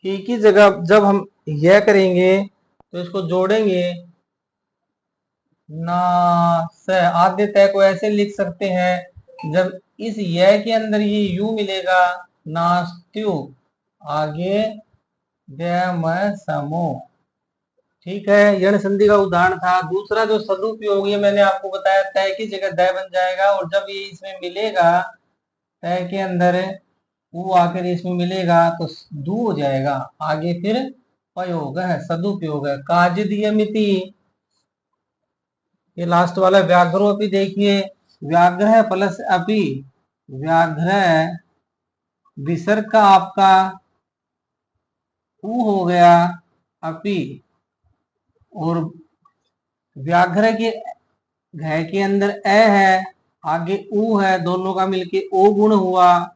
ई की जगह जब हम यह करेंगे तो इसको जोड़ेंगे, ना स आद्य तय को ऐसे लिख सकते हैं, जब इस यह के अंदर ये यू मिलेगा, नास्त्यु आगे समो। ठीक है, यण संधि का उदाहरण था। दूसरा जो सदुपयोग, ये मैंने आपको बताया, तय की जगह दय बन जाएगा, और जब ये इसमें मिलेगा तय के अंदर वो आकर इसमें मिलेगा तो दू हो जाएगा, आगे फिर प्रयोग है, सदुपयोग है। काजिदीयमिति, ये लास्ट वाला व्याघ्रो अपि, देखिए व्याघ्र प्लस अपि, व्याघ्र विसर्ग का आपका ऊ हो गया अपि, और व्याघ्र के घ के अंदर ए है, आगे ऊ है, दोनों का मिलके ओ गुण हुआ।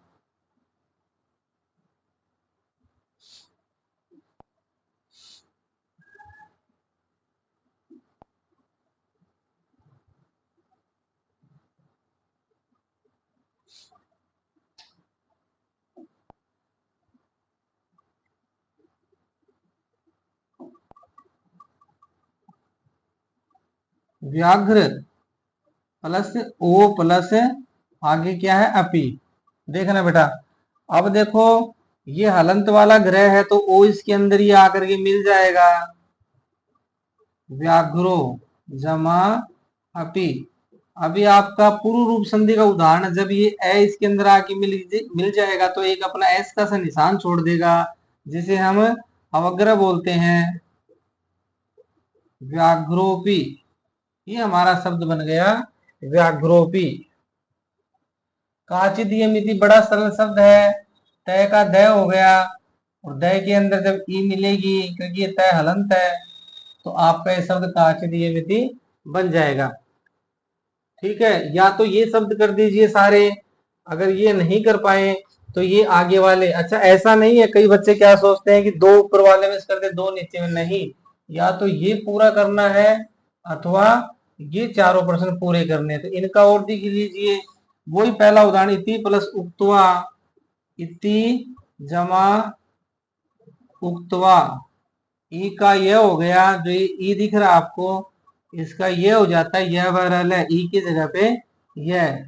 व्याघ्र प्लस ओ प्लस आगे क्या है अपी। देखना बेटा, अब देखो ये हलंत वाला ग्रह है तो ओ इसके अंदर ही आकर के मिल जाएगा, व्याघ्रो जमा अपी। अभी आपका पूर्व रूप संधि का उदाहरण, जब ये ए इसके अंदर आके मिल जाएगा तो एक अपना एस का सा निशान छोड़ देगा, जिसे हम अवग्रह बोलते हैं, व्याघ्रोपी। ये हमारा शब्द बन गया व्याघ्रोपी। काचिदीयमिति बड़ा सरल शब्द है, तय का दय हो गया, और दय के अंदर जब ई मिलेगी, क्योंकि ये तय हलंत है, तो आपका ये शब्द काचिदीयमिति बन जाएगा। ठीक है, या तो ये शब्द कर दीजिए सारे, अगर ये नहीं कर पाए तो ये आगे वाले। अच्छा, ऐसा नहीं है, कई बच्चे क्या सोचते हैं कि दो ऊपर वाले में करते, दो नीचे में, नहीं, या तो ये पूरा करना है अथवा ये चारों प्रश्न पूरे करने हैं। तो इनका और देख लीजिए, वही पहला उदाहरण, इति प्लस उक्तवा, इति जमा उक्तवा, ई का ये हो गया, जो ये ई दिख रहा है आपको, इसका ये हो जाता है, यह बहरहाल है, ई की जगह पे यह,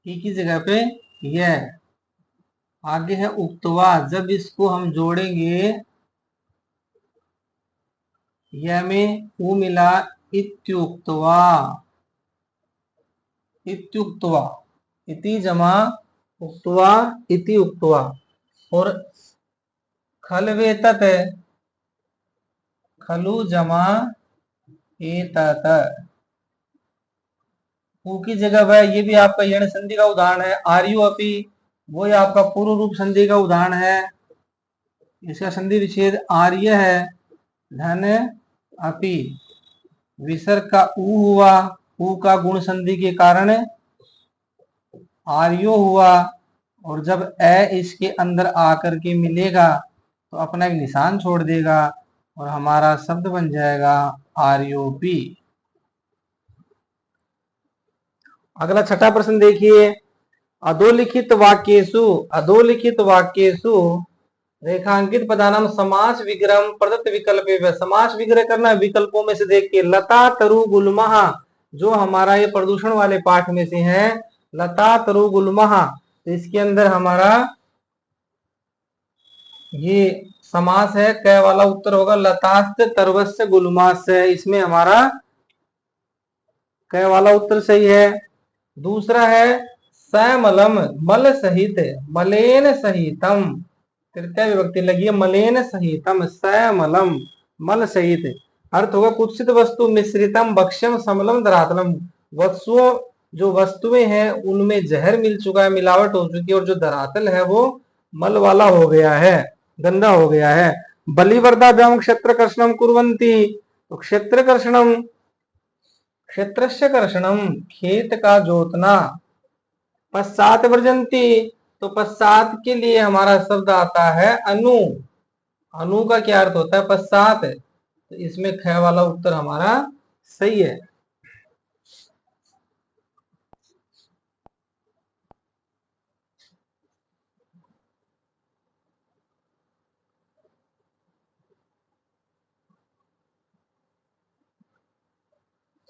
ई की जगह पे यह, आगे है उक्तवा, जब इसको हम जोड़ेंगे, यह में ऊ मिला, इत्युक्तवा, इत्युक्तवा, इति जमा उक्तवा, इति उक्तवा। और खलवेतत, खलु जमा एतत, ऊ की जगह है, ये भी आपका यण संधि का उदाहरण है। आर्यु अपि, वो आपका पूर्व रूप संधि का उदाहरण है, इसका संधि विच्छेद आर्य है, धन अपि, विसर्ग का ऊ हुआ, ऊ का गुण संधि के कारण आर्यो हुआ, और जब ए इसके अंदर आकर के मिलेगा तो अपना एक निशान छोड़ देगा, और हमारा शब्द बन जाएगा आर्योपी। अगला छठा प्रश्न देखिए, अधोलिखित वाक्येषु, अधोलिखित वाक्येषु रेखांकित पदानाम समास विग्रह प्रदत्त विकल्प, समास विग्रह करना विकल्पों में से देख के। लता तरु गुलमहा, जो हमारा ये प्रदूषण वाले पाठ में से है, लता तरु गुलमहा, तो इसके अंदर हमारा ये समास है, क वाला उत्तर होगा लतास्त तरवस्य गुलमास्य, इसमें हमारा क वाला उत्तर सही है। दूसरा है सैमलम, मल सहित, मलेन सहितम, तृतीय विभक्ति लगी है, मलेन सहितम, सैमलम, मल सहित। अर्थ होगा कुत्सित वस्तु, मिश्रितम भक्ष्यम समलम धरातलम, वस्तुओं, जो वस्तुएं हैं उनमें जहर मिल चुका है, मिलावट हो चुकी है, और जो धरातल है वो मल वाला हो गया है, गंदा हो गया है। बलिवर्दाभ्याम क्षेत्र कर्षणम कुर्वन्ति, तो क्षेत्र कर्षणम, क्षेत्रस्य कर्षणम, खेत का जोतना। पश्चात वर्जंती, तो पश्चात के लिए हमारा शब्द आता है अनु, अनु का क्या अर्थ होता है, पश्चात, तो इसमें ख वाला उत्तर हमारा सही है।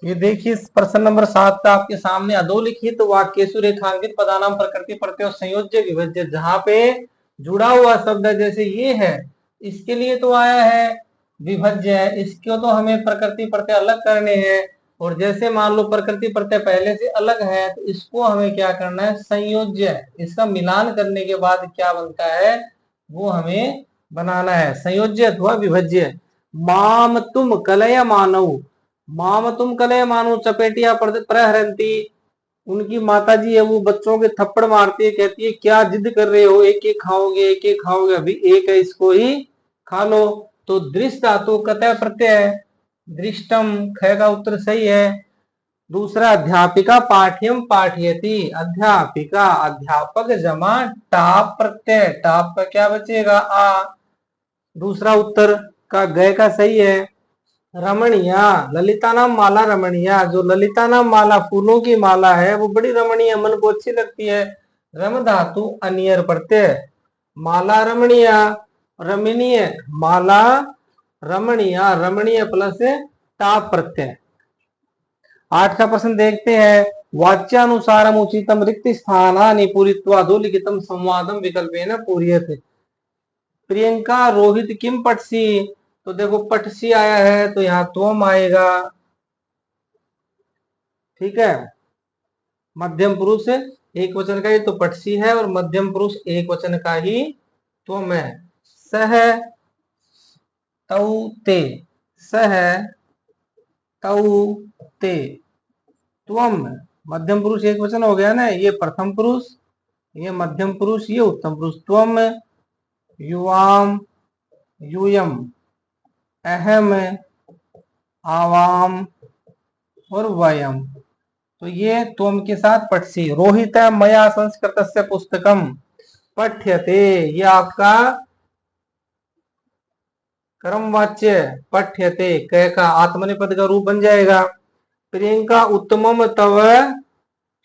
ये देखिए प्रश्न नंबर 7 का आपके सामने अधोलिखित वाक्येषु रेखांकित पदानाम प्रकृति प्रत्यय संयोज्य विभज्य, जहां पे जुड़ा हुआ शब्द है जैसे ये है, इसके लिए तो आया है विभज्य है, इसको तो हमें प्रकृति प्रत्यय अलग करने हैं। और जैसे मान लो प्रकृति प्रत्यय पहले से अलग है तो इसको हमें क्या करना है, संयोज्य, इसका मिलान करने के बाद क्या बनता है वो हमें बनाना है, संयोज्य अथवा विभज्य। माम तुम कलय मानव, माम तुम कलय मानो चपेटिया प्रहरंती, उनकी माता जी है वो बच्चों के थप्पड़ मारती है, कहती है क्या जिद कर रहे हो, एक एक खाओगे एक एक खाओगे, अभी एक है इसको ही खा लो। तो दृष्ट धातु कतः प्रत्यय है, दृष्टम, ख का उत्तर सही है। दूसरा अध्यापिका पाठ्यम पाठयति, अध्यापिका अध्यापक जमा टाप प्रत्यय, टाप का क्या बचेगा आ, दूसरा उत्तर का ग का सही है। रमणीया, ललिता नाम माला रमणीया, जो ललिता नाम माला फूलों की माला है वो बड़ी रमणीय, मन को अच्छी लगती है। रम धातु अनियर प्रत्यय, माला रमणीया, रमणीय माला रमणीया, रमणीय प्लस टाप प्रत्यय। 8 का प्रश्न देखते हैं, वाच्यानुसारम उचितम रिक्त स्थानानि पूरित्वा अधोलिखितम संवादम विकल्पेन पूर्यते। प्रियंका रोहित किम पटसी, तो देखो पटसी आया है तो यहाँ त्वम आएगा, ठीक है। मध्यम पुरुष एक वचन का ही तो पटसी है और मध्यम पुरुष एक वचन का ही त्वम है। सह तौ ते, सह तौ ते, त्वम मध्यम पुरुष एक वचन हो गया ना, ये प्रथम पुरुष, ये मध्यम पुरुष, ये उत्तम पुरुष। त्वम युवाम यूयम, अहम आवाम और वयम, तो ये त्वम के साथ पटसी। रोहित मया संस्कृतस्य पुस्तकम पठ्यते, ये आपका कर्मवाच्य पठ्यते क का आत्मनेपद का रूप बन जाएगा। प्रियंका उत्तमम तव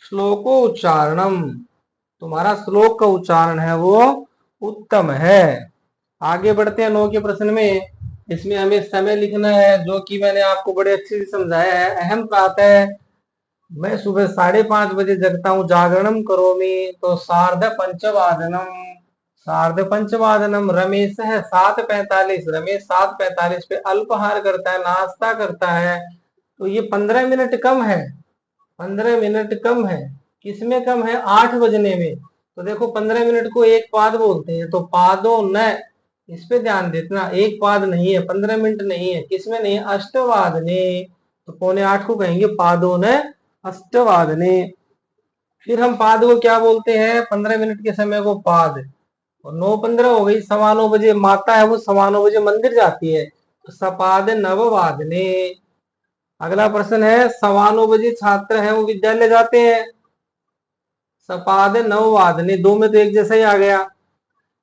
श्लोको उच्चारणम, तुम्हारा श्लोक का उच्चारण है वो उत्तम है। आगे बढ़ते हैं 9 के प्रश्न में, इसमें हमें समय लिखना है जो कि मैंने आपको बड़े अच्छे से समझाया है। अहम प्रातः, मैं सुबह 5:30 बजे जगता हूँ, जागरणम करोमि, तो सार्ध पंचवादनम, सार्ध पंचवादनम। रमेश है 7:45, रमेश 7:45 पे अल्पाहार करता है, नाश्ता करता है, तो ये 15 मिनट कम है, 15 मिनट कम है, किसमें कम है 8 बजने में। तो देखो 15 मिनट को एक पाद बोलते हैं, तो पादो न, इस पे ध्यान देना, एक पाद नहीं है, 15 मिनट नहीं है, किसमें नहीं है, अष्टवादने, तो 7:45 को कहेंगे पादो न अष्टवादने। फिर हम पाद को क्या बोलते हैं, 15 मिनट के समय को पाद। और 9:15 हो गई, 9:15 माता है वो 9:15 मंदिर जाती है, तो सपाद नववादने। अगला प्रश्न है, 9:15 छात्र है वो विद्यालय जाते हैं, सपाद नववादने, दो में तो एक जैसा ही आ गया।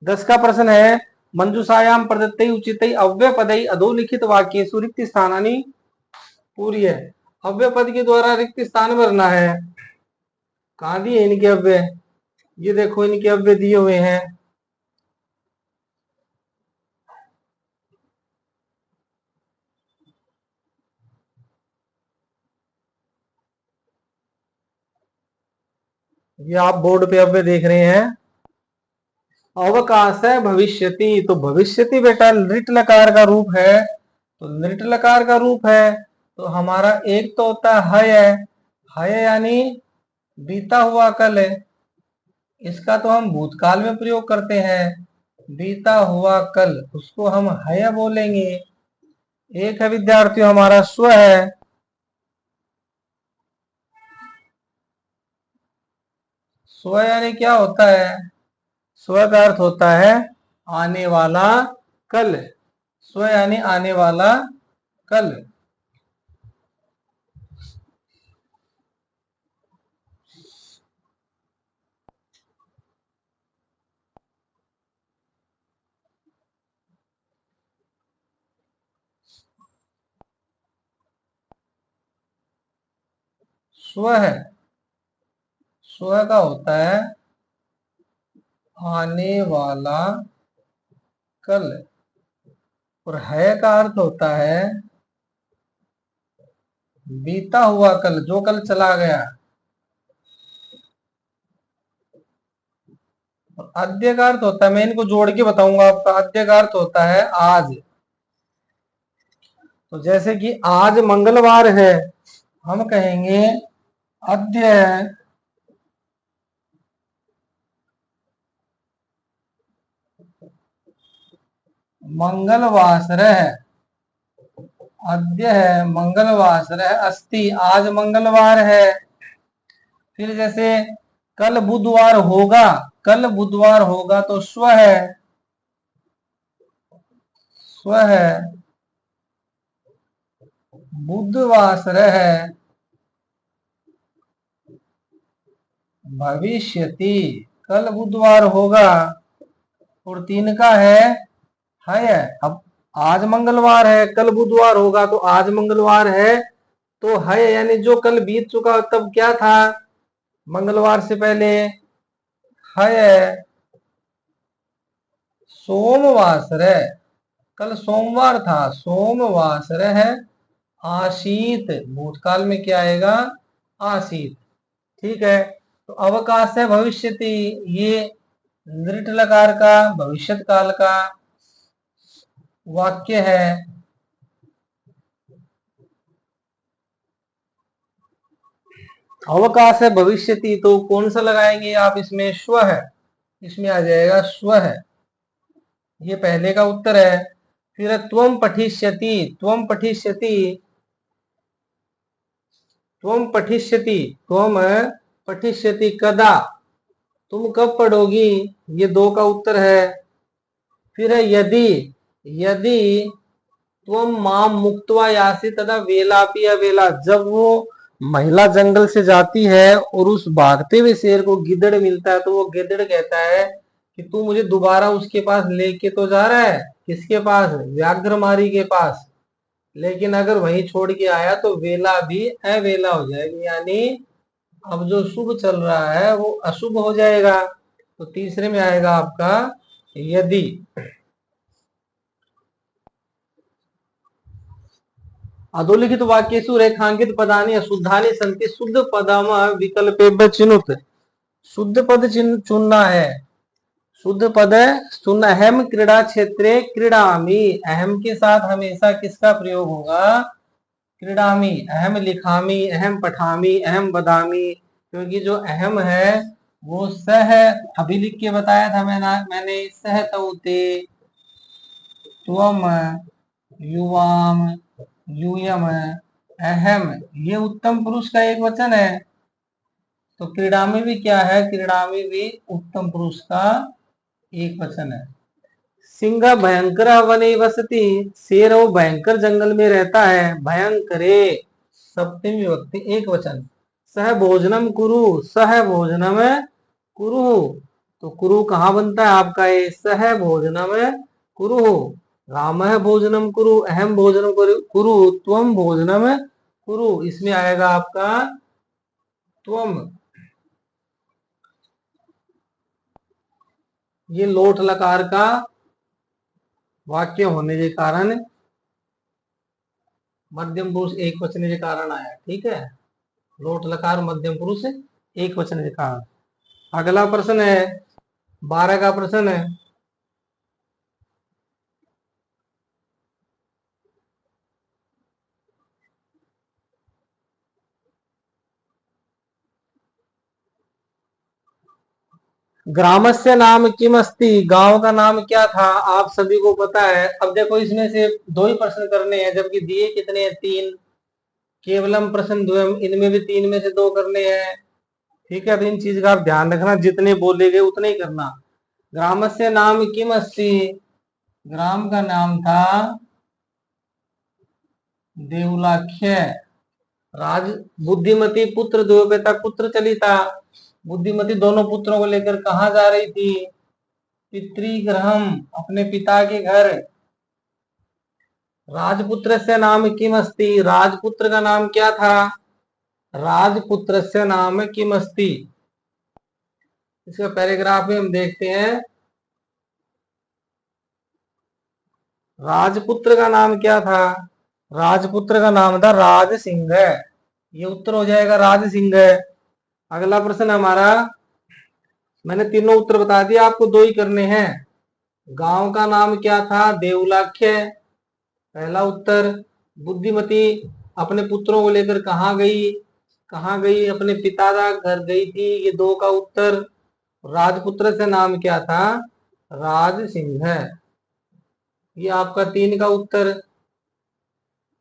10 का प्रश्न है, मंजूषायाम प्रदत्तै उचितै अव्यय पदई अधोलिखित वाक्येषु रिक्त स्थानानि पूर्य, अव्यय पद के द्वारा रिक्त स्थान भरना है। कहाँ दिए इनके अव्यय, ये देखो इनके अव्यय दिए हुए हैं। ये आप बोर्ड पे अव्यय देख रहे हैं। अवकाश है भविष्यति, तो भविष्यति बेटा नृट लकार का रूप है, तो नृट लकार का रूप है, तो हमारा एक तो होता है हय, हय यानी बीता हुआ कल है, इसका तो हम भूतकाल में प्रयोग करते हैं, बीता हुआ कल, उसको हम हय बोलेंगे। एक है विद्यार्थी हमारा स्व है, स्व यानी क्या होता है, स्व का अर्थ होता है आने वाला कल, स्व यानी आने वाला कल। स्व है, स्व का होता है आने वाला कल, और है का अर्थ होता है बीता हुआ कल, जो कल चला गया। अद्य का अर्थ होता है, मैं इनको जोड़ के बताऊंगा आपका, अद्य का अर्थ होता है आज। तो जैसे कि आज मंगलवार है, हम कहेंगे अद्य मंगलवासरः, अद्य है मंगलवासरः अस्ति, आज मंगलवार है। फिर जैसे कल बुधवार होगा, कल बुधवार होगा तो श्व है, स्व है बुधवासरः भविष्यति, कल बुधवार होगा। और तीन का है। अब आज मंगलवार है, कल बुधवार होगा तो आज मंगलवार है, तो है यानी जो कल बीत चुका तब क्या था मंगलवार से पहले, है सोमवासर, कल सोमवार था, सोमवासर है आशीत, भूतकाल में क्या आएगा आशीत। ठीक है, तो अवकाश है भविष्यति, ये नृट लकार का भविष्यत काल का वाक्य है। अवकाश है भविष्यति, तो कौन सा लगाएंगे आप इसमें, श्व है, इसमें आ जाएगा श्व है, ये पहले का उत्तर है। फिर त्वम पठिष्यति, त्वम पठिष्यति, त्वम पठिष्यति, त्वम पठिष्यति कदा, तुम कब पढ़ोगी, ये दो का उत्तर है। फिर है यदि, यदि त्वम माम मुक्त्वा यासि तदा वेलापि अवेला, जब वो महिला जंगल से जाती है और उस भागते हुए शेर को गिद्दड़ मिलता है, तो वो गिद्दड़ कहता है कि तू मुझे दोबारा उसके पास लेके तो जा रहा है, किसके पास, व्याघ्रमारी के पास, लेकिन अगर वहीं छोड़ के आया तो वेला भी अवेला हो जाएगी, यानी अब जो शुभ चल रहा है वो अशुभ हो जाएगा। तो तीसरे में आएगा आपका यदि। अधोलिखित वाक्येषु रेखांकित पदानि अशुद्धानि सन्ति, शुद्ध पदम विकल्पेभ्य चिनुत, शुद्ध पद चुनना है, शुद्ध पद चुनना। अहम क्रीड़ा क्षेत्रे क्रीडामी, अहम के साथ हमेशा किसका प्रयोग होगा, क्रीडामी। अहम लिखामी, अहम पठामी, अहम बदामी, क्योंकि जो अहम है वो सह, अभी लिख के बताया था मैंने सह तौते, त्वम, युवाम, यूयम, अहम, ये उत्तम पुरुष का एक वचन है। तो क्रीडामी भी क्या है, क्रीडामी भी उत्तम पुरुष का एक वचन है। सिंह भयंकर वने वसति, शेर वो भयंकर जंगल में रहता है, भयंकरे सप्तमी विभक्ति एक वचन। सह भोजनम कुरु, सह भोजनम कुरु, तो कुरु कहाँ बनता है आपका, ये सह भोजनम कुरु, राम भोजनम कुरु, अहम भोजनम कुरु, त्वम भोजनम कुरु, इसमें आएगा आपका त्वम। ये लोट लकार का वाक्य होने के कारण मध्यम पुरुष एक वचन के कारण आया, ठीक है, लोट लकार मध्यम पुरुष एक वचन के कारण। अगला प्रश्न है 12 का प्रश्न है, ग्रामस्य नाम किम अस्ति, गांव का नाम क्या था, आप सभी को पता है। अब देखो इसमें से दो ही प्रश्न करने हैं, जबकि दिए कितने हैं, तीन, केवलम प्रश्न द्वयम, इनमें भी तीन में से दो करने हैं। ठीक है, तो इन चीज का आप ध्यान रखना, जितने बोले गए उतने ही करना। ग्रामस्य नाम किम अस्ति, ग्राम का नाम था देवलाख्य। राज बुद्धिमती पुत्र द्वयोपेता पुत्र चलिता, बुद्धिमती दोनों पुत्रों को लेकर कहा जा रही थी, पितृगृहम, अपने पिता के घर। राजपुत्र से नाम किम अस्ति, राजपुत्र का नाम क्या था, राजपुत्र से नाम किम अस्ति। इसका पैराग्राफ में हम देखते हैं, राजपुत्र का नाम क्या था, राजपुत्र का नाम था राज सिंह। ये उत्तर हो जाएगा राज सिंह। अगला प्रश्न हमारा, मैंने तीनों उत्तर बता दिया, आपको दो ही करने हैं। गांव का नाम क्या था? देवलाख्य, पहला उत्तर। बुद्धिमती अपने पुत्रों को लेकर कहाँ गई? कहाँ गई? अपने पिता का घर गई थी, ये दो का उत्तर। राजपुत्र से नाम क्या था? राज सिंह। ये आपका तीन का उत्तर।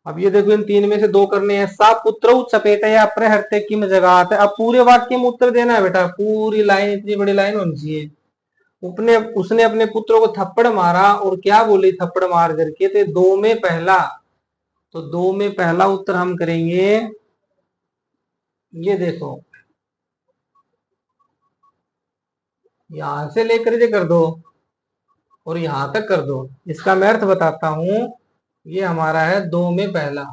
अब ये देखो, इन तीन में से दो करने हैं। सा पुत्रौ चपेटया प्रहरते किम जगात। अब पूरे वाक्य में उत्तर देना है बेटा, पूरी लाइन, इतनी बड़ी लाइन होनी चाहिए। उसने अपने पुत्रों को थप्पड़ मारा, और क्या बोली थप्पड़ मार करके? तो दो में पहला, तो दो में पहला उत्तर हम करेंगे। ये देखो, यहां से लेकर के कर दो और यहां तक कर दो। इसका मैं अर्थ बताता हूं। ये हमारा है दो में पहला।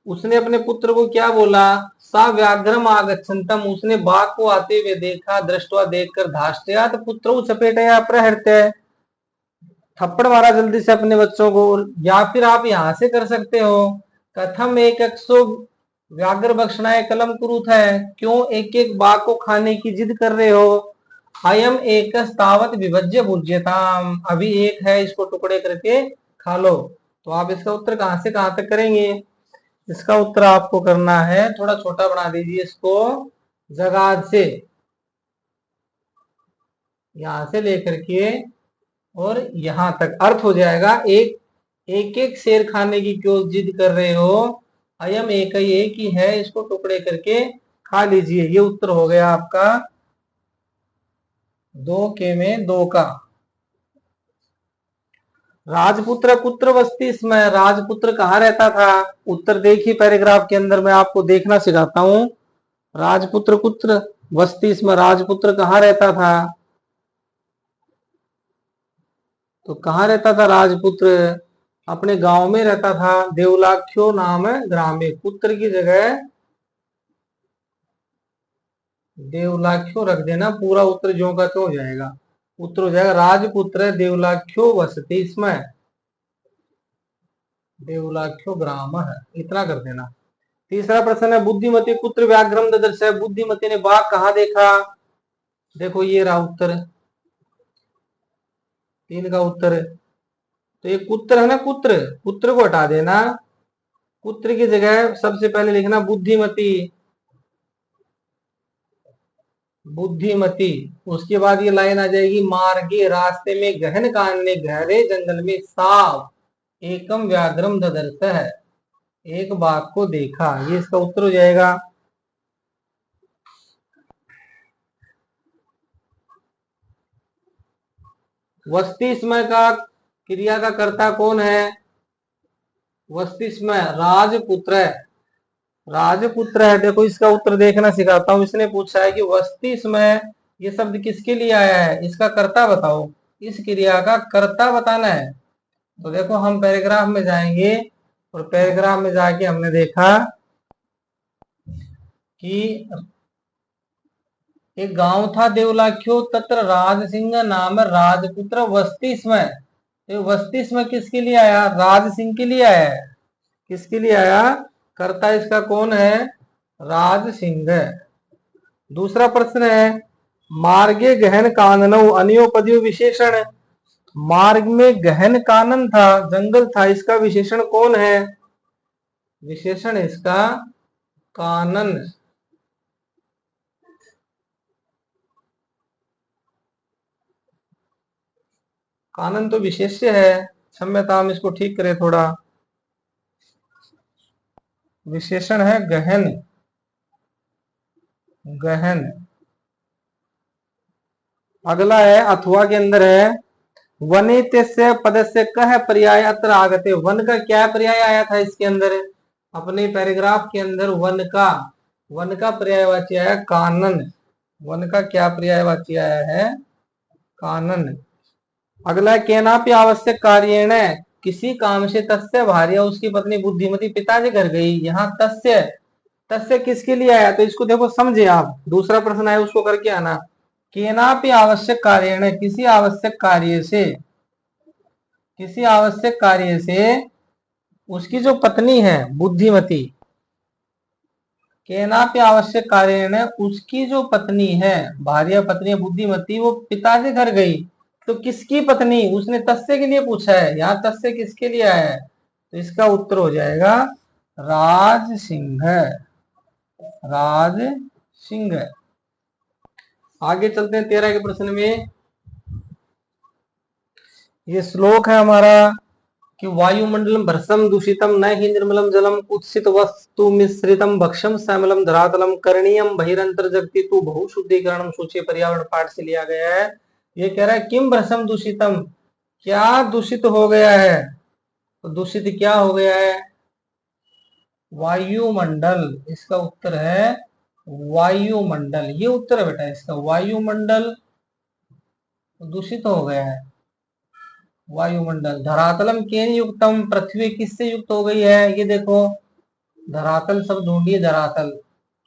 उसने अपने पुत्र को क्या बोला? सा व्याघ्रम आगच्छन्तम, उसने बाघ को आते हुए देखा, दृष्टवा देखकर धाष्टया तो पुत्र चपेटया प्रहरते, थप्पड़ मारा जल्दी से अपने बच्चों को। या फिर आप यहां से कर सकते हो, कथम एक सो व्याघ्र भक्षणाय कलम कुरुत है, क्यों एक एक बाघ को खाने की जिद कर रहे हो? अयम एक तावत विभज्य भुज्यताम, अभी एक है, इसको टुकड़े करके खा लो। तो आप इसका उत्तर कहां से कहां तक करेंगे? इसका उत्तर आपको करना है, थोड़ा छोटा बना दीजिए इसको, जगाद से, यहां से लेकर के और यहां तक अर्थ हो जाएगा। एक एक एक शेर खाने की क्यों जिद कर रहे हो? अयम एक ही है, इसको टुकड़े करके खा लीजिए। ये उत्तर हो गया आपका दो के में दो का। राजपुत्र कुत्र वस्ती इसमें, राजपुत्र कहाँ रहता था? उत्तर देखिए पैराग्राफ के अंदर, मैं आपको देखना सिखाता हूं। राजपुत्र कुत्र वस्ती इसमें, राजपुत्र कहाँ रहता था? तो कहाँ रहता था राजपुत्र? अपने गांव में रहता था। देवलाख्यो नाम ग्रामे, पुत्र की जगह देवलाख्यो रख देना, पूरा उत्तर ज्यों का त्यों हो जाएगा। उत्तर हो जाएगा राजपुत्र देवलाख्यो वसति इसमें, देवलाख्यो ग्राम है, इतना कर देना। तीसरा प्रश्न है, बुद्धिमती पुत्र व्याघ्रम ददर्श, बुद्धिमती ने बाघ कहाँ देखा? देखो ये रहा उत्तर, तीन का उत्तर। तो ये कुत्र है ना, कुत्र, कुत्र को हटा देना, कुत्र की जगह सबसे पहले लिखना बुद्धिमती, बुद्धिमती। उसके बाद ये लाइन आ जाएगी, मार्गे रास्ते में गहन कानने गहरे जंगल में साव एकम व्याघ्रम ददर्श है, एक बाघ को देखा। ये इसका उत्तर हो जाएगा। वस्ती समय का क्रिया का कर्ता कौन है? वस्ती समय राजपुत्र है, राजपुत्र है। देखो इसका उत्तर देखना सिखाता हूं। इसने पूछा है कि वस्ती समय ये शब्द किसके लिए आया है, इसका कर्ता बताओ। इस क्रिया का कर्ता बताना है। तो देखो हम पैराग्राफ में जाएंगे, और पैराग्राफ में जाके हमने देखा कि एक गांव था देवलाख्यो, तत्र राज सिंह नाम राजपुत्र वस्ती समय। तो वस्ती समय किसके लिए आया? राज सिंह के लिए आया है। किसके लिए आया? कर्ता इसका कौन है? राज सिंह। दूसरा प्रश्न है, मार्गे गहन काननौ अन्योपदियो विशेषण, मार्ग में गहन कानन था, जंगल था, इसका विशेषण कौन है? विशेषण इसका कानन। कानन तो विशेष्य है, क्षम्यता, हम इसको ठीक करें थोड़ा। विशेषण है गहन, गहन। अगला है अथवा के अंदर है, वनित्य पदस्य कह पर्याय अत्र आगते, वन का क्या पर्याय आया था इसके अंदर? अपने पैराग्राफ के अंदर वन का पर्यायवाची आया कानन। वन का क्या पर्यायवाची आया है? कानन। अगला केनापि आवश्यक कार्येण, किसी काम से तस्य भार्या उसकी पत्नी बुद्धिमती पिताजी घर गई। यहाँ तस्य, तस्य किसके लिए आया? तो इसको देखो समझे आप, दूसरा प्रश्न आया उसको करके आना। केनापि आवश्यक कार्येण, किसी आवश्यक कार्य से, किसी आवश्यक कार्य से उसकी जो पत्नी है बुद्धिमती, केनापि आवश्यक कार्य ने उसकी जो पत्नी है, भार्या पत्नी बुद्धिमती, वो पिता के घर गई। तो किसकी पत्नी, उसने तस्य के लिए पूछा है, यहाँ तस्य किसके लिए आया है, तो इसका उत्तर हो जाएगा राज सिंह। राज सिंह। आगे चलते हैं 13 के प्रश्न में। ये श्लोक है हमारा कि वायुमंडलम भ्रसम दूषितम न ही निर्मलम जलम कुत्सित वस्तु मिश्रितम भक्षम श्यामलम धरातलम करणीयम बहिरंतर जगति तु बहुशुद्धिकरणम। सोचिए, पर्यावरण पाठ से लिया गया है। ये कह रहा है किम भ्रसम दूषितम, क्या दूषित हो गया है, तो दूषित क्या हो गया है, वायुमंडल। इसका उत्तर है वायुमंडल, ये उत्तर है बेटा इसका, वायुमंडल दूषित हो गया है। वायुमंडल धरातलम केन युक्तम, पृथ्वी किससे युक्त हो गई है, ये देखो धरातल शब्द ढूंढिए, धरातल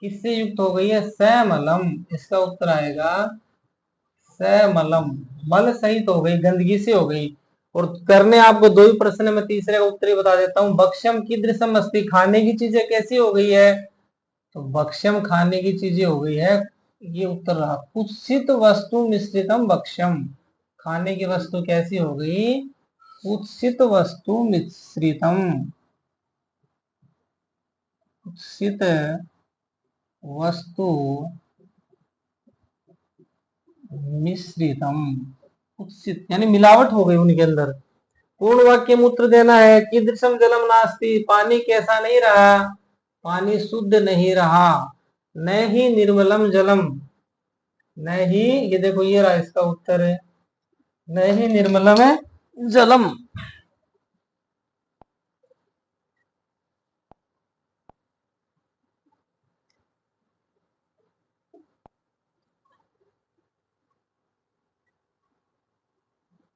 किससे युक्त हो गई है, सैमलम। इसका उत्तर आएगा सैमलम, मल सहित हो गई, गंदगी से हो गई। और करने आपको दो ही प्रश्न में, तीसरे का उत्तर ही बता देता हूँ। भक्ष्यम कीदृशम अस्ति, खाने की चीजें कैसी हो गई है, तो भक्ष्यम खाने की चीजें हो गई है, ये उत्तर रहा। कुत्सित वस्तु मिश्रितम भक्ष्यम, खाने की वस्तु कैसी हो गई, कुत्सित वस्तु मिश्रितम, कुत्सित वस्तु मिश्रितम, कुत्सित यानी मिलावट हो गई उनके अंदर। पूर्ण वाक्य मूत्र देना है। कीदृशम जलम नास्ति, पानी कैसा नहीं रहा, पानी शुद्ध नहीं रहा। न ही निर्मलम जलम, न ही, ये देखो ये रहा इसका उत्तर है, न ही निर्मलम है जलम।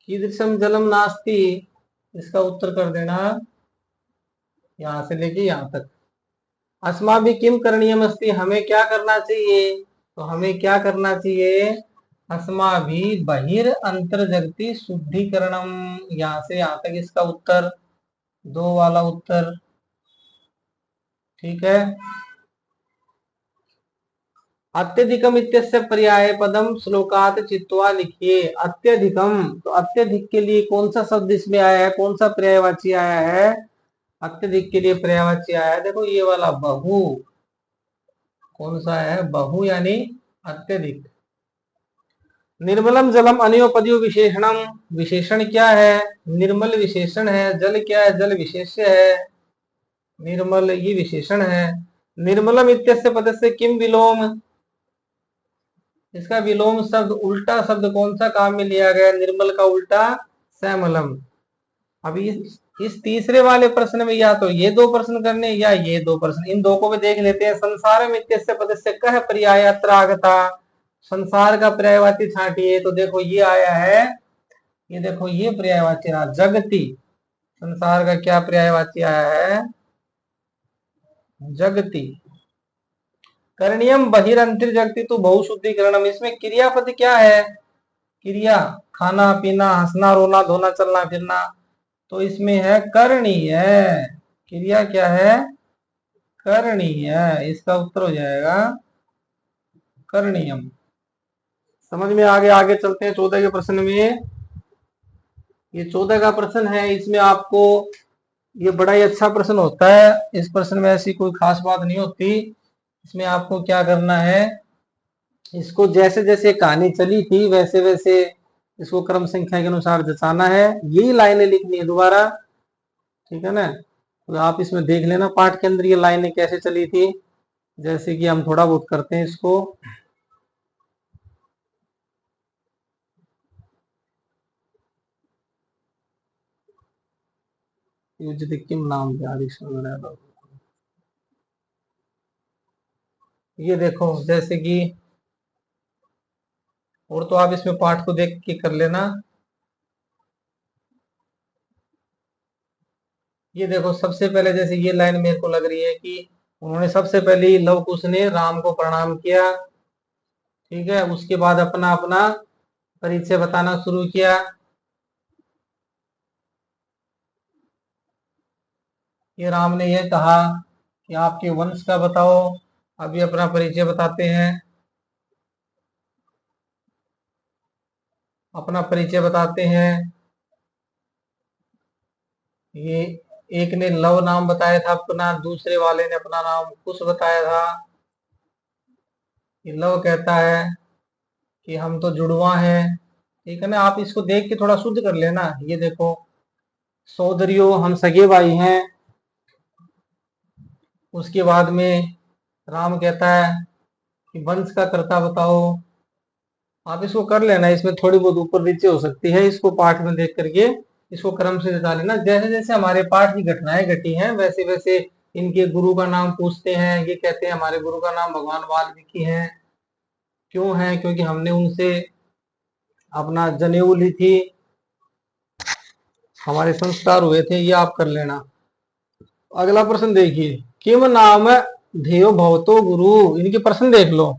कीदृशम जलम नास्ति, इसका उत्तर कर देना यहां से लेके यहां तक। अस्माभि किम करणीयम अस्ति, हमें क्या करना चाहिए, तो हमें क्या करना चाहिए, अस्माभि बहिर अंतर जगति शुद्धिकरणम, यहां से यहां तक इसका उत्तर, दो वाला उत्तर। ठीक है। अत्यधिकम इत्यस्य पर्याय पदम श्लोकात चित्वा लिखिए। अत्यधिकम, तो अत्यधिक के लिए कौन सा शब्द इसमें आया है, कौन सा पर्यायवाची आया है, अत्यधिक के लिए पर्यायवाची आया है, देखो ये वाला बहु, कौन सा है, बहु यानी अत्यधिक। निर्मलम जलम अनयोपदीय विशेषणम, विशेषण क्या है, निर्मल विशेषण है। जल क्या है, जल विशेष्य है, निर्मल ये विशेषण है। निर्मलम इत्यस्य पदस्य किम विलोम, इसका विलोम शब्द, उल्टा शब्द कौन सा काम में लिया गया, निर्मल का उल्टा सैमलम। अभी इस तीसरे वाले प्रश्न में या तो ये दो प्रश्न करने या ये दो प्रश्न, इन दो को भी देख लेते हैं। संसारम इत्यस्य पदस्य कह पर्याय अत्र आगता, संसार का पर्यायवाची छांटिए, तो देखो ये आया है, ये देखो ये पर्यायवाची रहा जगति। संसार का क्या पर्यायवाची आया है, जगति। करणीयम बहिरंतर जगति तो बहुशुद्धिकरणम, इसमें क्रियापद क्या है, क्रिया खाना पीना हंसना रोना धोना चलना फिरना, तो इसमें है करणीय। क्रिया क्या है, करणीय, इसका उत्तर हो जाएगा करणीयम। समझ में आगे, आगे चलते हैं 14 के प्रश्न में। ये 14 का प्रश्न है, इसमें आपको ये बड़ा ही अच्छा प्रश्न होता है। इस प्रश्न में ऐसी कोई खास बात नहीं होती। इसमें आपको क्या करना है, इसको जैसे जैसे कहानी चली थी वैसे वैसे इसको क्रम संख्या के अनुसार जचाना है, यही लाइनें लिखनी है दोबारा। ठीक है ना, तो आप इसमें देख लेना पाठ के अंदर ये लाइनें कैसे चली थी, जैसे कि हम थोड़ा बहुत करते हैं इसको। नाम ये देखो, जैसे कि, और तो आप इसमें पाठ को देख के कर लेना। ये देखो सबसे पहले जैसे ये लाइन मेरे को लग रही है कि उन्होंने सबसे पहले लव कुश ने राम को प्रणाम किया। ठीक है, उसके बाद अपना अपना परिचय बताना शुरू किया। कि राम ने यह कहा कि आपके वंश का बताओ। अभी अपना परिचय बताते हैं, अपना परिचय बताते हैं। ये एक ने लव नाम बताया था अपना, दूसरे वाले ने अपना नाम कुश बताया था। ये लव कहता है कि हम तो जुड़वा हैं। ठीक है ना, आप इसको देख के थोड़ा शुद्ध कर लेना। ये देखो, सोदरियो हम सगे भाई हैं। उसके बाद में राम कहता है कि वंश का कर्ता बताओ। आप इसको कर लेना, इसमें थोड़ी बहुत ऊपर नीचे हो सकती है, इसको पाठ में देख करके इसको क्रम से जता लेना। जैसे जैसे हमारे पाठ की घटनाएं घटी हैं वैसे वैसे इनके गुरु का नाम पूछते हैं। ये कहते हैं हमारे गुरु का नाम भगवान वाल्मीकि है। क्यों है? क्योंकि हमने उनसे अपना जनेऊ ली थी, हमारे संस्कार हुए थे। ये आप कर लेना। अगला प्रश्न देखिए, किम नाम धेयो भवतो गुरु। इनके प्रश्न देख लो।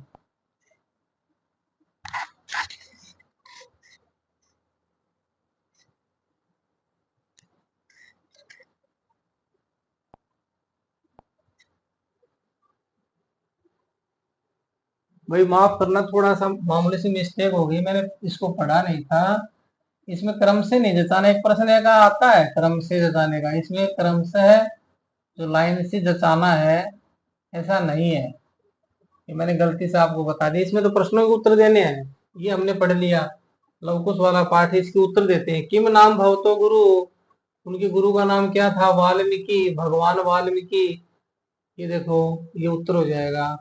भाई माफ करना, थोड़ा सा मामूली सी मिस्टेक हो गई, मैंने इसको पढ़ा नहीं था। इसमें क्रम से नहीं जचाना। एक प्रश्न एक आता है क्रम से जचाने का, इसमें क्रम से है जो लाइन से जचाना है, ऐसा नहीं है। ये मैंने गलती से आपको बता दिया। इसमें तो प्रश्नों के उत्तर देने हैं, ये हमने पढ़ लिया। लवकुश वाला पाठ है, इसके उत्तर देते हैं। किम नाम भवतो गुरु। उनके गुरु का नाम क्या था? वाल्मीकि, भगवान वाल्मीकि। ये देखो, ये उत्तर हो जाएगा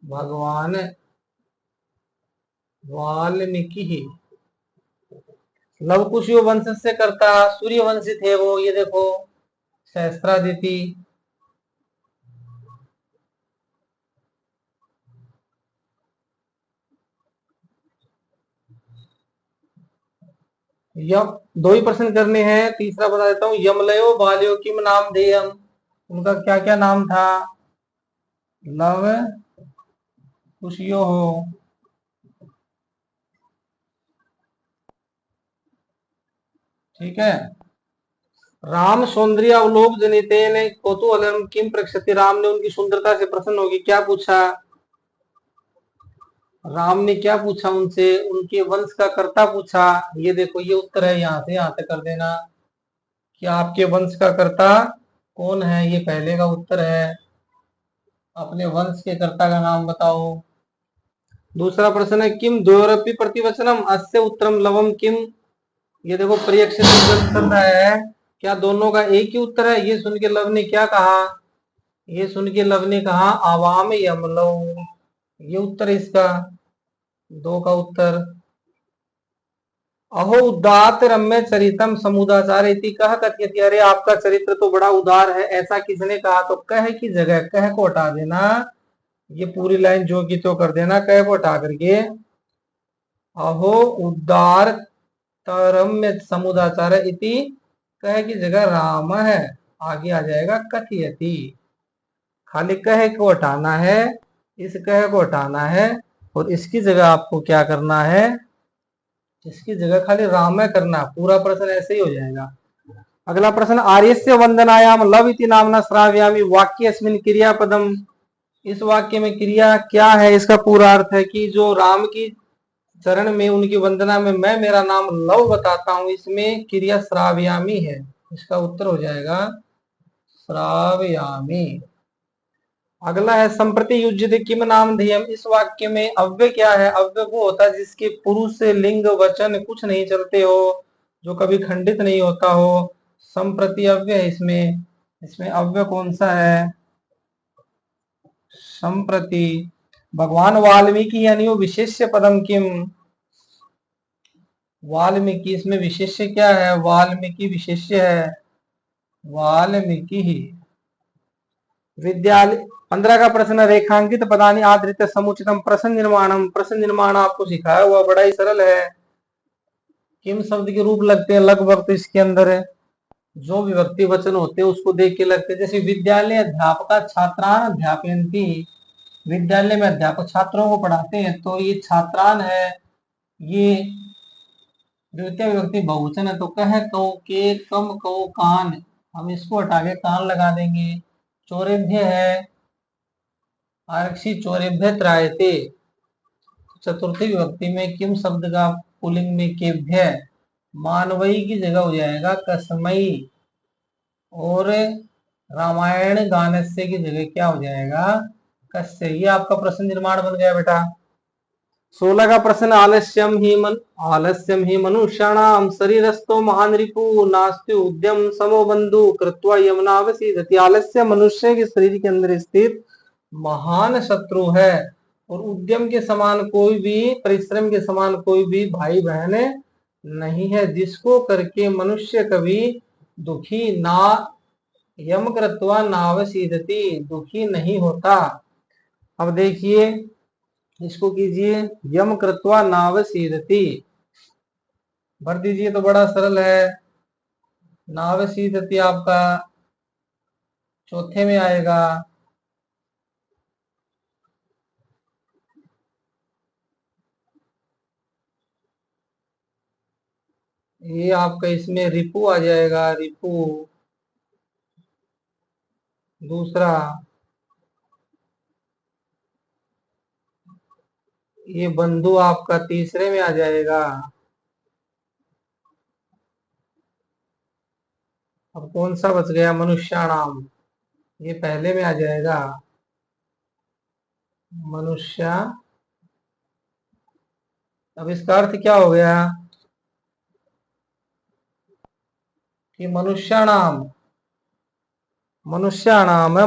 भगवान वाल्मीकि ही। लवकुश वंश से करता, सूर्य वंशी थे वो। ये देखो, सहस्त्रादिति। यम, दो ही प्रश्न करने हैं, तीसरा बता देता हूँ। यमलयो बाल्यो किम नाम धेयम। उनका क्या क्या नाम था? लव कुशियो हो। ठीक है। राम सौंदर्य अवलोक जनितेन कौतूहलम किम प्रक्षति। राम ने उनकी सुंदरता से प्रसन्न होगी क्या पूछा? राम ने क्या पूछा उनसे? उनके वंश का कर्ता पूछा। ये देखो, ये उत्तर है। यहाँ से कर देना कि आपके वंश का कर्ता कौन है। ये पहले का उत्तर है, अपने वंश के कर्ता का नाम बताओ। दूसरा प्रश्न है, किम द्वयोरपि प्रतिवचनम अस्य उत्तरम लवम किम। ये देखो, प्रयक्षित चल रहा है, क्या दोनों का एक ही उत्तर है? ये सुन के लव ने क्या कहा? ये सुन के लव ने कहा आवाम यमलो। ये उत्तर है इसका, दो का उत्तर। अहो उदात रम्य चरितम समुदाचार इति कह कथयति। अरे आपका चरित्र तो बड़ा उदार है, ऐसा किसने कहा? तो कह की जगह कह को हटा देना। ये पूरी लाइन जो की तो कर देना, कह को हटा करके अहो उदार तरम्य समुदाचार इति कह की जगह राम है, आगे आ जाएगा कथयति। खाली कह को हटाना है, इस कह को हटाना है, और इसकी जगह आपको क्या करना है? इसकी जगह खाली राम करना। पूरा प्रश्न ऐसे ही हो जाएगा। अगला प्रश्न, आर्यस्य वंदनायाम लव इति नामना श्राव्यामि वाक्य अस्मिन क्रियापदम। इस वाक्य में क्रिया क्या है? इसका पूरा अर्थ है कि जो राम की चरण में उनकी वंदना में मैं मेरा नाम लव बताता हूं, इसमें क्रिया श्राव्यामी है। इसका उत्तर हो जाएगा श्राव्यामी। अगला है, संप्रति युज्यते किम नाम ध्येयम। इस वाक्य में अव्यय क्या है? अव्यय वो होता है जिसके पुरुष से लिंग वचन कुछ नहीं चलते हो, जो कभी खंडित नहीं होता हो। संप्रति अव्यय है इसमें। इसमें अव्यय कौन सा है? संप्रति। भगवान वाल्मीकि यानी वो विशेष्य पदम किम। वाल्मीकि, इसमें विशेष्य क्या है? वाल्मीकि विशेष्य है, वाल्मीकि ही। विद्यालय 15 का प्रश्न, रेखांकित पदानि आधृत्य समुचितम प्रश्न निर्माणम। प्रश्न निर्माण आपको सिखाया हुआ, बड़ा ही सरल है। किम शब्द के रूप लगते हैं लगभग, तो इसके अंदर है जो विभक्ति वचन होते हैं उसको देख के लगते हैं। जैसे विद्यालय अध्यापक छात्रान अध्यापयन्ति। विद्यालय में अध्यापक छात्रों को पढ़ाते हैं, तो ये छात्रान है, ये द्वितीय विभक्ति बहुवचन है। तो कह कौ के कम कौ कान, हम इसको हटा के कान लगा देंगे। चोरेभ्य है आरक्षी चोरेभ्य त्रायते। चतुर्थी विभक्ति में किम शब्द का पुल्लिंग में केभ्य, मानवई की जगह हो जाएगा कसमई, और रामायण गानस्य की जगह क्या हो जाएगा कस्य। ये आपका प्रश्न निर्माण बन गया बेटा। 16 का प्रश्न, आलस्यम ही मनुष्याणाम शरीरस्थो महान रिपु नास्ति उद्यम समो बंधु कृत्वा यमनावसीदति। आलस्य मनुष्य के शरीर के अंदर स्थित महान शत्रु है, और उद्यम के समान कोई भी, परिश्रम के समान कोई भी भाई बहन नहीं है, जिसको करके मनुष्य कभी दुखी ना, यम कृत्वा नावसीदति, दुखी नहीं होता। अब देखिए इसको कीजिए, यम कृत्वा नावसीदति भर दीजिए तो बड़ा सरल है। नावसीदति आपका चौथे में आएगा। ये आपका इसमें रिपु आ जाएगा, रिपु दूसरा। ये बंधु आपका तीसरे में आ जाएगा। अब कौन सा बच गया, मनुष्याणाम, ये पहले में आ जाएगा मनुष्य। अब इसका अर्थ क्या हो गया कि मनुष्याणाम, मनुष्याणाम है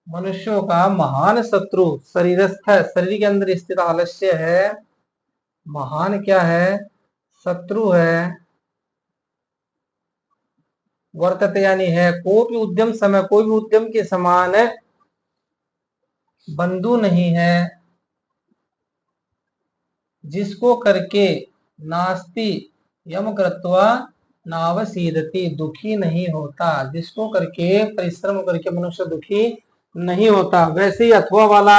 मनुष्यों का महान शत्रु शरीरस्थ है, शरीर के अंदर स्थित आलस्य है, महान क्या है शत्रु है, वर्तते यानी है, कोई भी उद्यम समय, कोई भी उद्यम के समान है, बंधु नहीं है, जिसको करके नास्ति यम कृत्वा नावसीदति, दुखी नहीं होता, जिसको करके परिश्रम करके मनुष्य दुखी नहीं होता। वैसे ही अथवा वाला,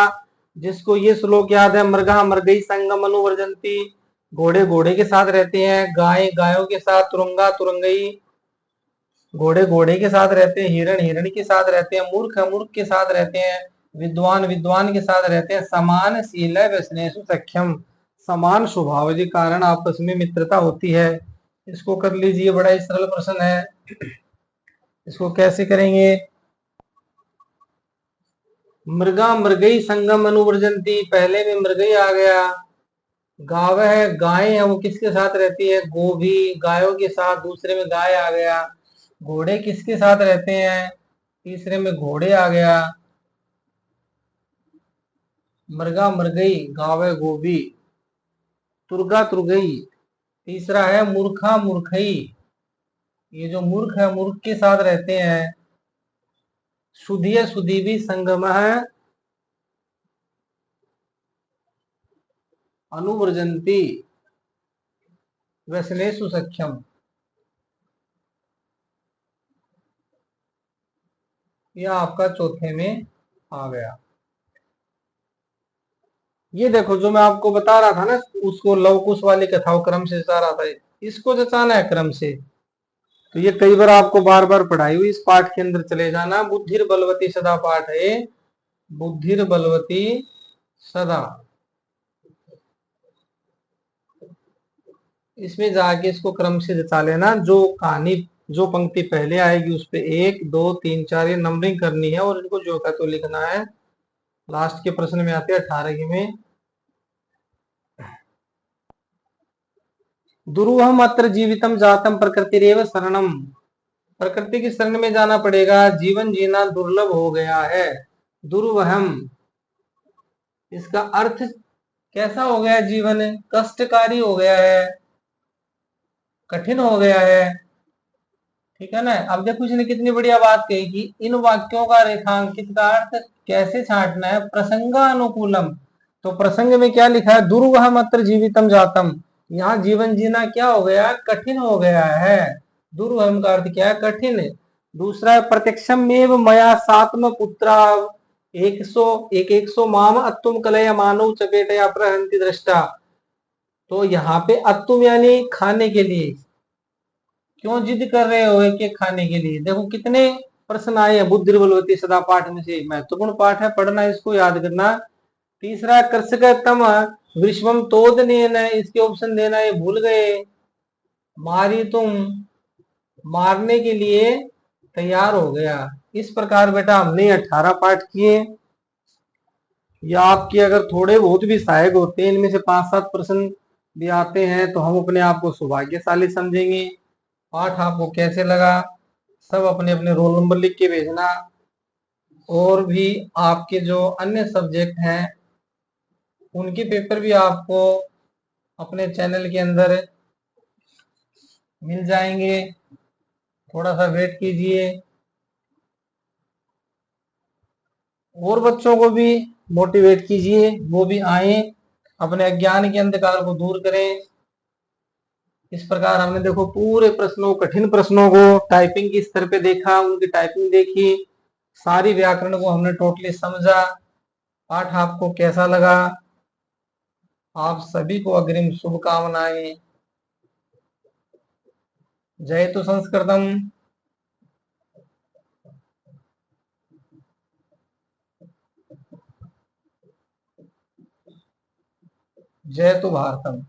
जिसको ये श्लोक याद है, मृगा मृगई संगम अनुवर्जंती, घोड़े घोड़े के साथ रहते हैं, गाय गायों के साथ, तुरंगा तुरंगई, घोड़े घोड़े के साथ रहते हैं, हिरण हिरण के साथ रहते हैं, मूर्ख मूर्ख के साथ रहते हैं, विद्वान विद्वान के साथ रहते हैं। समान शील व्यसनेषु सख्यम, समान स्वभाव के कारण आपस में मित्रता होती है। इसको कर लीजिए, बड़ा ही सरल प्रश्न है। इसको कैसे करेंगे, मृगा मृगई संगम अनुवर्जंती, पहले में मृगई आ गया। गाव है गाय है, वो किसके साथ रहती है, गोभी गायों के साथ, दूसरे में गाय आ गया। घोड़े किसके साथ रहते हैं, तीसरे में घोड़े आ गया। मृगा मृगई गावे गोभी, तुर्गा तुर्गई, तीसरा है मूर्खा मूर्खई, ये जो मूर्ख है मूर्ख के साथ रहते हैं। सुधिय सुधीवी संगम है अनुवर्जंती व्यसनेषु सख्यम, यह आपका चौथे में आ गया। ये देखो जो मैं आपको बता रहा था ना, उसको लवकुश वाली कथाओं क्रम से जचा रहा था, इसको जचाना है क्रम से। तो ये कई बार आपको बार बार पढ़ाई हुई, इस पाठ के अंदर चले जाना। बुद्धिर बलवती सदा पाठ है, बुद्धिर बलवती सदा, इसमें जाके इसको क्रम से जचा लेना। जो कहानी जो पंक्ति पहले आएगी उस पे 1 2 3 4 ये नंबरिंग करनी है, और इनको जो का तो लिखना है। लास्ट के प्रश्न में आते हैं 18 में, दुरूहम अत्र जीवितम जातम प्रकृतिरेव शरणम, प्रकृति की शरण में जाना पड़ेगा, जीवन जीना दुर्लभ हो गया है। दुर्वहम, इसका अर्थ कैसा हो गया, जीवन कष्टकारी हो गया है, कठिन हो गया है, ठीक है ना। अब देखो इसने कितनी बढ़िया बात कही कि इन वाक्यों का रेखांकित का अर्थ कैसे छांटना है, प्रसंगानुकूलम। तो प्रसंग में क्या लिखा है, दुर्वहम अत्र जीवितम जातम, यहाँ जीवन जीना क्या हो गया, कठिन हो गया है। दुर्वहम का अर्थ क्या है, कठिन। दूसरा है प्रत्यक्षम में मया सात्म पुत्रा 100 माम अत्तुम कलय मानव चपेटया प्रहंति दृष्टा। तो यहाँ पे अत्तुम यानी खाने के लिए, क्यों जिद कर रहे हो एक एक खाने के लिए? देखो कितने प्रश्न आए हैं बुद्धि बलवती सदा पाठ में से, महत्वपूर्ण पाठ है, पढ़ना, इसको याद करना। तीसरा कृषक तम विश्वम तोद ने न, इसके ऑप्शन देना ये भूल गए। मारी तुम, मारने के लिए तैयार हो गया। इस प्रकार बेटा हमने 18 पाठ किए। या आपके अगर थोड़े बहुत भी सहायक होते हैं, इनमें से 5-7 प्रश्न भी आते हैं, तो हम अपने आप को सौभाग्यशाली समझेंगे। पाठ आपको कैसे लगा सब अपने अपने रोल नंबर लिख के भेजना। और भी आपके जो अन्य सब्जेक्ट हैं उनके पेपर भी आपको अपने चैनल के अंदर मिल जाएंगे, थोड़ा सा वेट कीजिए। और बच्चों को भी मोटिवेट कीजिए, वो भी आए, अपने अज्ञान के अंधकार को दूर करें। इस प्रकार हमने देखो पूरे प्रश्नों, कठिन प्रश्नों को टाइपिंग की स्तर पे देखा, उनकी टाइपिंग देखी, सारी व्याकरण को हमने टोटली समझा। पाठ आपको कैसा लगा? आप सभी को अग्रिम शुभकामनाएं। जयतु संस्कृतम, जयतु भारतम।